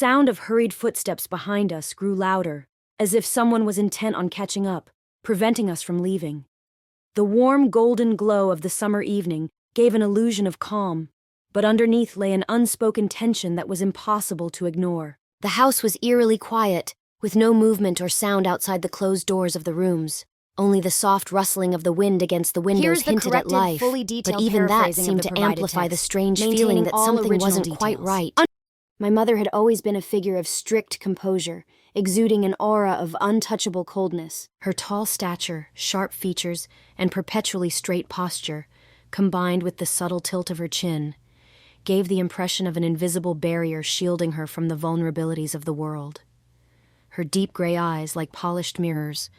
sound of hurried footsteps behind us grew louder, as if someone was intent on catching up, preventing us from leaving. The warm golden glow of the summer evening gave an illusion of calm, but underneath lay an unspoken tension that was impossible to ignore. The house was eerily quiet, with no movement or sound outside the closed doors of the rooms. Only the soft rustling of the wind against the windows hinted at life, but even that seemed to amplify the strange feeling that something wasn't quite right. My mother had always been a figure of strict composure, exuding an aura of untouchable coldness. Her tall stature, sharp features, and perpetually straight posture, combined with the subtle tilt of her chin, gave the impression of an invisible barrier shielding her from the vulnerabilities of the world. Her deep gray eyes, like polished mirrors,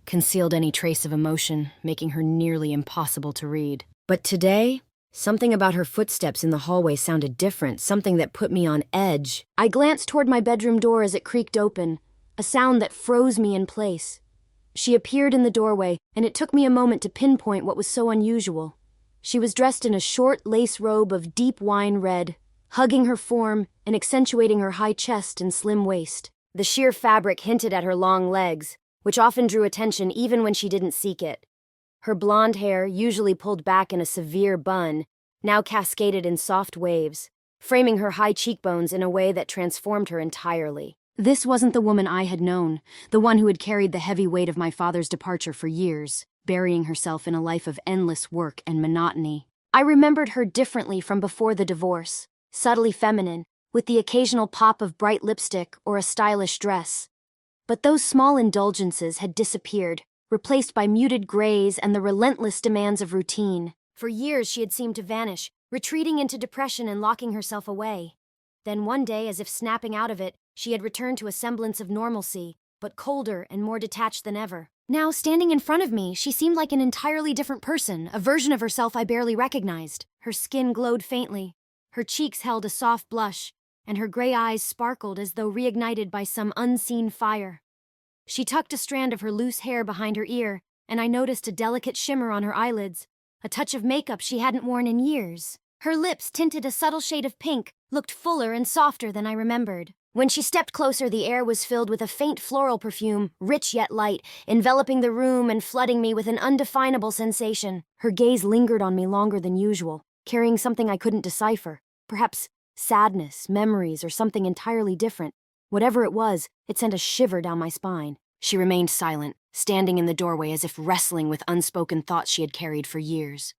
concealed any trace of emotion, making her nearly impossible to read. But today, something about her footsteps in the hallway sounded different, something that put me on edge. I glanced toward my bedroom door as it creaked open, a sound that froze me in place. She appeared in the doorway, and it took me a moment to pinpoint what was so unusual. She was dressed in a short lace robe of deep wine red, hugging her form and accentuating her high chest and slim waist. The sheer fabric hinted at her long legs, which often drew attention even when she didn't seek it. Her blonde hair, usually pulled back in a severe bun, now cascaded in soft waves, framing her high cheekbones in a way that transformed her entirely. This wasn't the woman I had known, the one who had carried the heavy weight of my father's departure for years, burying herself in a life of endless work and monotony. I remembered her differently from before the divorce, subtly feminine, with the occasional pop of bright lipstick or a stylish dress. But those small indulgences had disappeared, replaced by muted grays and the relentless demands of routine. For years she had seemed to vanish, retreating into depression and locking herself away. Then one day, as if snapping out of it, she had returned to a semblance of normalcy, but colder and more detached than ever. Now, standing in front of me, she seemed like an entirely different person, a version of herself I barely recognized. Her skin glowed faintly, her cheeks held a soft blush, and her gray eyes sparkled as though reignited by some unseen fire. She tucked a strand of her loose hair behind her ear, and I noticed a delicate shimmer on her eyelids, a touch of makeup she hadn't worn in years. Her lips, tinted a subtle shade of pink, looked fuller and softer than I remembered. When she stepped closer, the air was filled with a faint floral perfume, rich yet light, enveloping the room and flooding me with an undefinable sensation. Her gaze lingered on me longer than usual, carrying something I couldn't decipher. Perhaps sadness, memories, or something entirely different. Whatever it was, it sent a shiver down my spine. She remained silent, standing in the doorway as if wrestling with unspoken thoughts she had carried for years.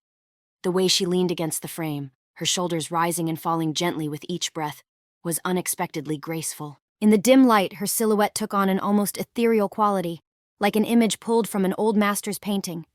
The way she leaned against the frame, her shoulders rising and falling gently with each breath, was unexpectedly graceful. In the dim light, her silhouette took on an almost ethereal quality, like an image pulled from an old master's painting.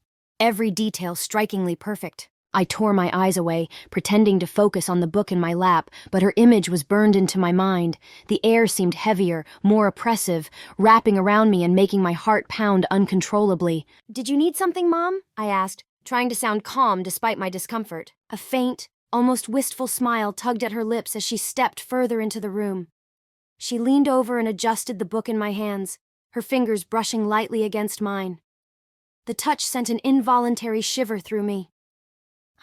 Every detail strikingly perfect. I tore my eyes away, pretending to focus on the book in my lap, but her image was burned into my mind. The air seemed heavier, more oppressive, wrapping around me and making my heart pound uncontrollably. "Did you need something, Mom?" I asked, trying to sound calm despite my discomfort. A faint, almost wistful smile tugged at her lips as she stepped further into the room. She leaned over and adjusted the book in my hands, her fingers brushing lightly against mine. The touch sent an involuntary shiver through me.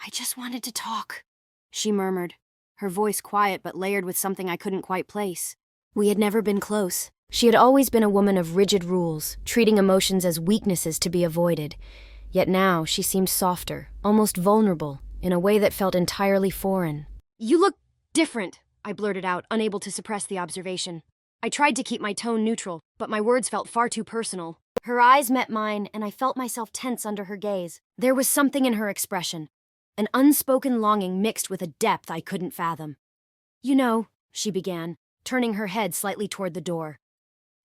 "I just wanted to talk," she murmured, her voice quiet but layered with something I couldn't quite place. We had never been close. She had always been a woman of rigid rules, treating emotions as weaknesses to be avoided. Yet now she seemed softer, almost vulnerable, in a way that felt entirely foreign. "You look different," I blurted out, unable to suppress the observation. I tried to keep my tone neutral, but my words felt far too personal. Her eyes met mine, and I felt myself tense under her gaze. There was something in her expression, an unspoken longing mixed with a depth I couldn't fathom. "You know," she began, turning her head slightly toward the door,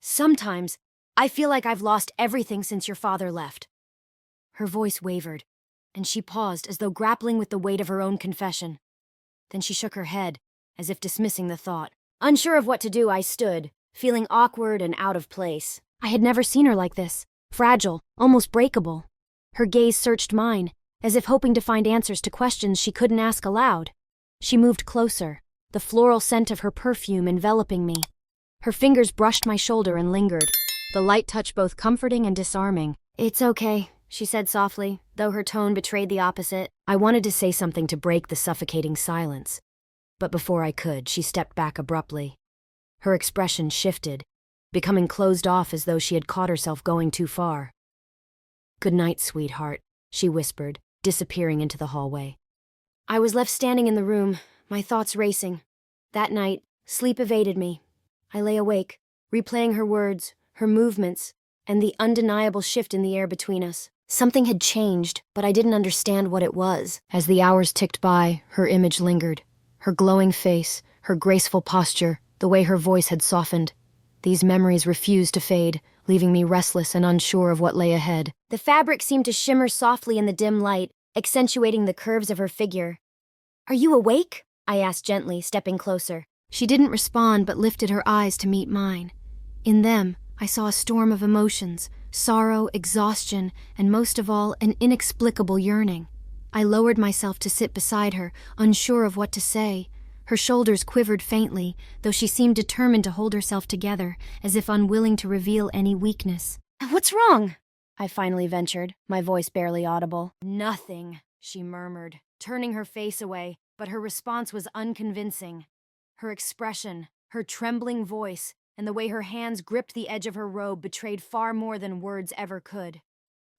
"sometimes I feel like I've lost everything since your father left." Her voice wavered, and she paused as though grappling with the weight of her own confession. Then she shook her head, as if dismissing the thought. Unsure of what to do, I stood, feeling awkward and out of place. I had never seen her like this, fragile, almost breakable. Her gaze searched mine, as if hoping to find answers to questions she couldn't ask aloud. She moved closer, the floral scent of her perfume enveloping me. Her fingers brushed my shoulder and lingered, the light touch both comforting and disarming. "It's okay," she said softly, though her tone betrayed the opposite. I wanted to say something to break the suffocating silence, but before I could, she stepped back abruptly. Her expression shifted, becoming closed off as though she had caught herself going too far. "Good night, sweetheart," she whispered, disappearing into the hallway. I was left standing in the room, my thoughts racing. That night, sleep evaded me. I lay awake, replaying her words, her movements, and the undeniable shift in the air between us. Something had changed, but I didn't understand what it was. As the hours ticked by, her image lingered. Her glowing face, her graceful posture, the way her voice had softened. These memories refused to fade, leaving me restless and unsure of what lay ahead. The fabric seemed to shimmer softly in the dim light, accentuating the curves of her figure. "Are you awake?" I asked gently, stepping closer. She didn't respond but lifted her eyes to meet mine. In them, I saw a storm of emotions, sorrow, exhaustion, and most of all, an inexplicable yearning. I lowered myself to sit beside her, unsure of what to say. Her shoulders quivered faintly, though she seemed determined to hold herself together, as if unwilling to reveal any weakness. "What's wrong?" I finally ventured, my voice barely audible. "Nothing," she murmured, turning her face away, but her response was unconvincing. Her expression, her trembling voice, and the way her hands gripped the edge of her robe betrayed far more than words ever could.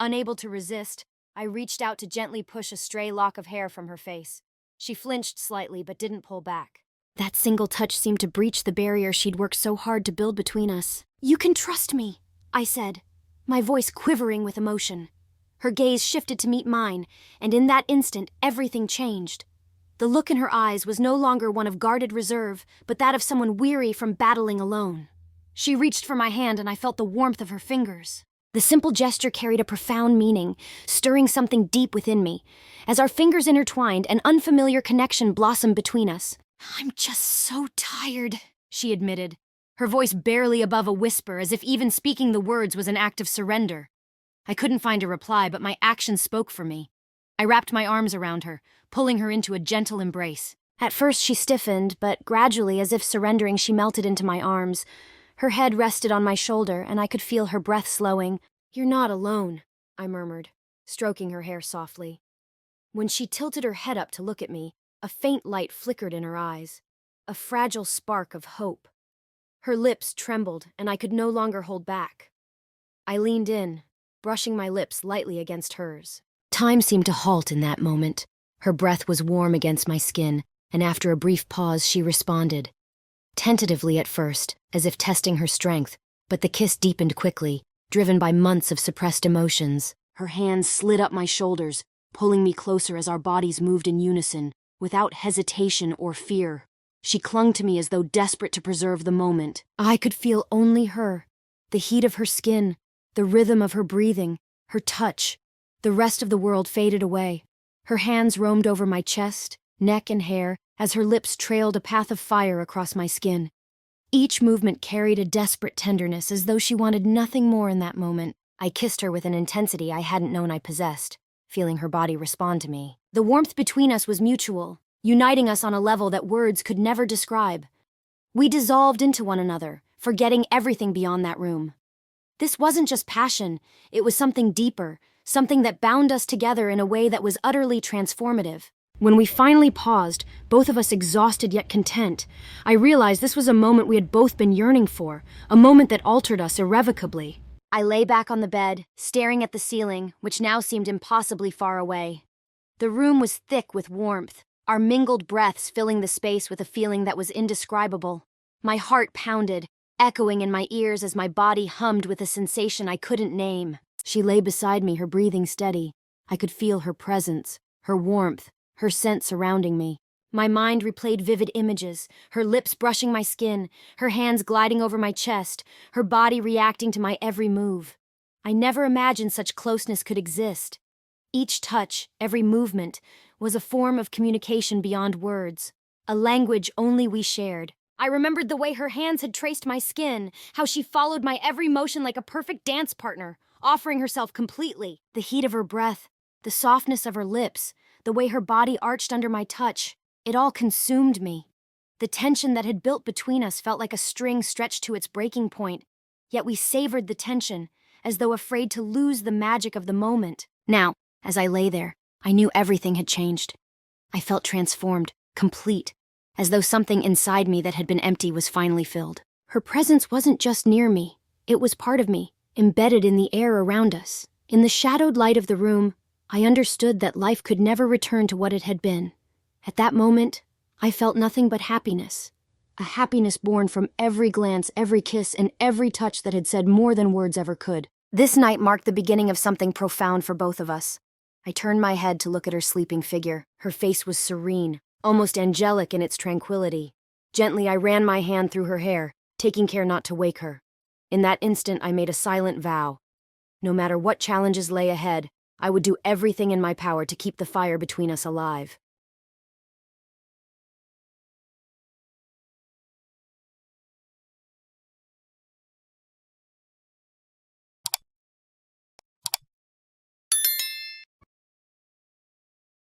Unable to resist, I reached out to gently push a stray lock of hair from her face. She flinched slightly but didn't pull back. That single touch seemed to breach the barrier she'd worked so hard to build between us. "You can trust me," I said, my voice quivering with emotion. Her gaze shifted to meet mine, and in that instant, everything changed. The look in her eyes was no longer one of guarded reserve, but that of someone weary from battling alone. She reached for my hand, and I felt the warmth of her fingers. The simple gesture carried a profound meaning, stirring something deep within me. As our fingers intertwined, an unfamiliar connection blossomed between us. "I'm just so tired," she admitted, her voice barely above a whisper, as if even speaking the words was an act of surrender. I couldn't find a reply, but my actions spoke for me. I wrapped my arms around her, pulling her into a gentle embrace. At first she stiffened, but gradually, as if surrendering, she melted into my arms. Her head rested on my shoulder, and I could feel her breath slowing. "You're not alone," I murmured, stroking her hair softly. When she tilted her head up to look at me, a faint light flickered in her eyes, a fragile spark of hope. Her lips trembled, and I could no longer hold back. I leaned in, brushing my lips lightly against hers. Time seemed to halt in that moment. Her breath was warm against my skin, and after a brief pause she responded. Tentatively at first, as if testing her strength, but the kiss deepened quickly, driven by months of suppressed emotions. Her hands slid up my shoulders, pulling me closer as our bodies moved in unison, without hesitation or fear. She clung to me as though desperate to preserve the moment. I could feel only her, the heat of her skin, the rhythm of her breathing, her touch. The rest of the world faded away. Her hands roamed over my chest, neck, and hair as her lips trailed a path of fire across my skin. Each movement carried a desperate tenderness, as though she wanted nothing more in that moment. I kissed her with an intensity I hadn't known I possessed, feeling her body respond to me. The warmth between us was mutual, uniting us on a level that words could never describe. We dissolved into one another, forgetting everything beyond that room. This wasn't just passion, it was something deeper, something that bound us together in a way that was utterly transformative. When we finally paused, both of us exhausted yet content, I realized this was a moment we had both been yearning for, a moment that altered us irrevocably. I lay back on the bed, staring at the ceiling, which now seemed impossibly far away. The room was thick with warmth, our mingled breaths filling the space with a feeling that was indescribable. My heart pounded, echoing in my ears as my body hummed with a sensation I couldn't name. She lay beside me, her breathing steady. I could feel her presence, her warmth, her scent surrounding me. My mind replayed vivid images, her lips brushing my skin, her hands gliding over my chest, her body reacting to my every move. I never imagined such closeness could exist. Each touch, every movement, was a form of communication beyond words, a language only we shared. I remembered the way her hands had traced my skin, how she followed my every motion like a perfect dance partner, offering herself completely. The heat of her breath, the softness of her lips, the way her body arched under my touch, it all consumed me. The tension that had built between us felt like a string stretched to its breaking point, yet we savored the tension, as though afraid to lose the magic of the moment. Now, as I lay there, I knew everything had changed. I felt transformed, complete, as though something inside me that had been empty was finally filled. Her presence wasn't just near me, it was part of me, embedded in the air around us. In the shadowed light of the room, I understood that life could never return to what it had been. At that moment, I felt nothing but happiness. A happiness born from every glance, every kiss, and every touch that had said more than words ever could. This night marked the beginning of something profound for both of us. I turned my head to look at her sleeping figure. Her face was serene, almost angelic in its tranquility. Gently, I ran my hand through her hair, taking care not to wake her. In that instant, I made a silent vow. No matter what challenges lay ahead, I would do everything in my power to keep the fire between us alive.